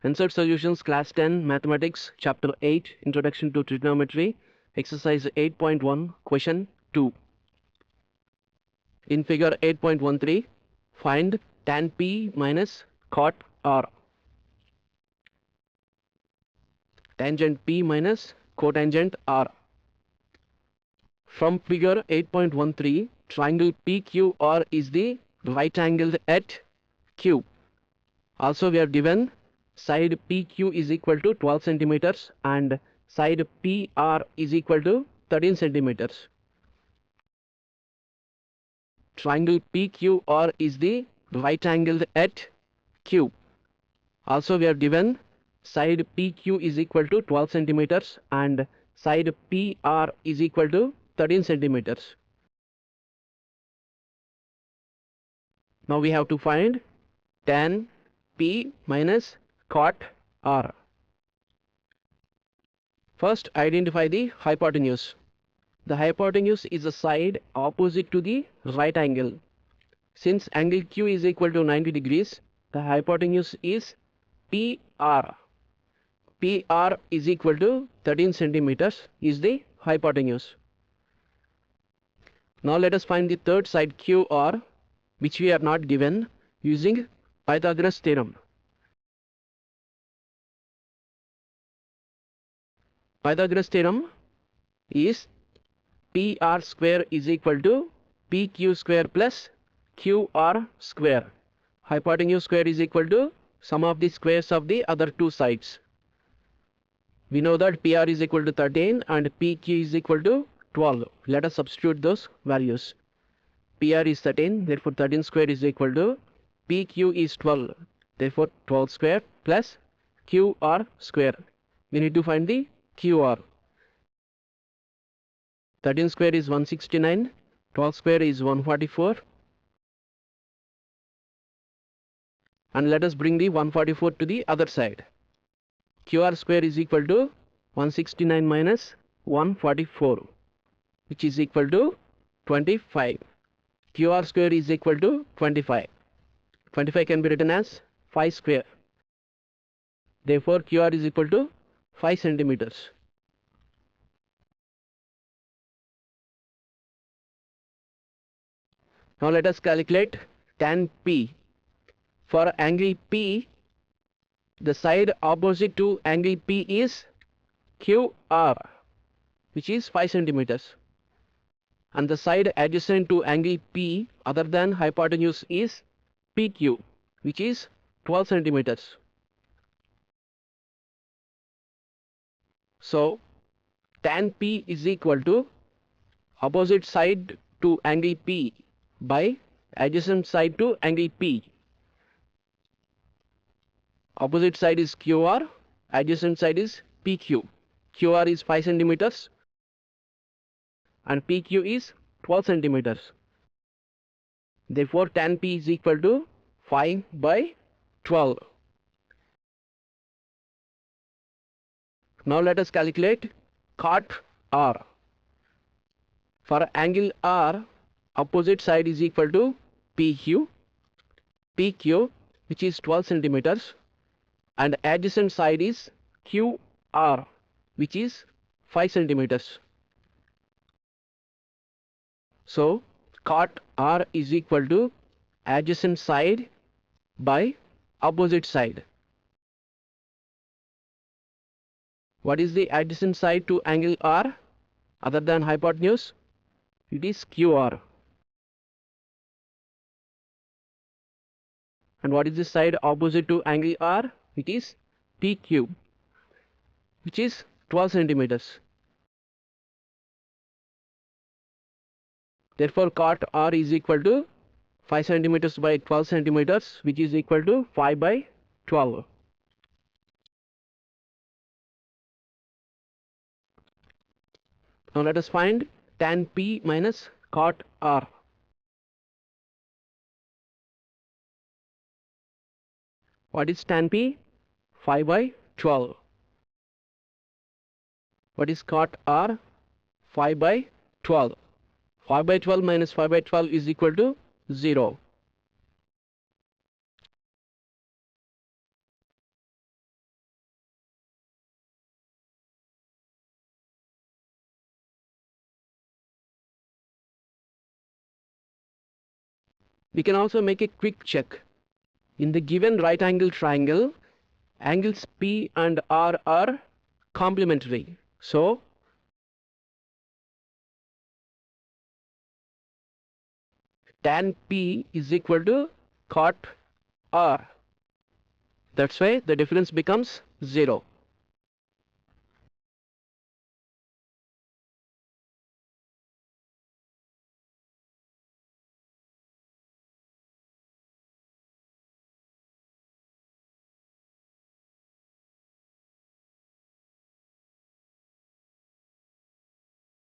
NCERT Solutions Class 10 Mathematics Chapter 8 Introduction to Trigonometry Exercise 8.1 Question 2. In figure 8.13, find tan P minus cot R. Tangent P minus cotangent R. From figure 8.13, triangle PQR is the right angle at Q. Also we are given side PQ is equal to 12 centimeters and side PR is equal to 13 centimeters. Triangle PQR is the right angle at Q. Also we are given side PQ is equal to 12 centimeters and side PR is equal to 13 centimeters. Now we have to find tan P minus cot R. First identify the hypotenuse. The hypotenuse is the side opposite to the right angle. Since angle Q is equal to 90 degrees, the hypotenuse is PR. PR is equal to 13 centimeters is the hypotenuse. Now let us find the third side QR, which we are not given, using Pythagoras theorem. Pythagoras theorem is PR square is equal to PQ square plus QR square. Hypotenuse square is equal to sum of the squares of the other two sides. We know that PR is equal to 13 and PQ is equal to 12. Let us substitute those values. PR is 13, therefore 13 square is equal to PQ is 12, therefore 12 square plus QR square. We need to find the QR. 13 square is 169, 12 square is 144. And let us bring the 144 to the other side. QR square is equal to 169 minus 144, which is equal to 25. QR square is equal to 25. 25 can be written as 5 square. Therefore, QR is equal to 5 centimeters. Now let us calculate tan P. For angle P, the side opposite to angle P is QR, which is 5 centimeters. And the side adjacent to angle P other than hypotenuse is PQ, which is 12 centimeters. So tan P is equal to opposite side to angle P by adjacent side to angle P. Opposite side is QR, adjacent side is PQ. QR is 5 centimeters and PQ is 12 centimeters. Therefore, tan P is equal to 5 by 12. Now let us calculate cot R. For angle R, opposite side is equal to PQ, which is 12 centimeters, and adjacent side is QR, which is 5 centimeters. So cot R is equal to adjacent side by opposite side. What is the adjacent side to angle R other than hypotenuse? It is QR. And what is the side opposite to angle R? It is PQ, which is 12 centimeters. Therefore, cot R is equal to 5 centimeters by 12 centimeters, which is equal to 5 by 12. Now let us find tan P minus cot R. What is tan P? 5 by 12. What is cot R? 5 by 12. 5 by 12 minus 5 by 12 is equal to 0. We can also make a quick check. In the given right angle triangle, angles P and R are complementary. So tan P is equal to cot R. That's why the difference becomes 0.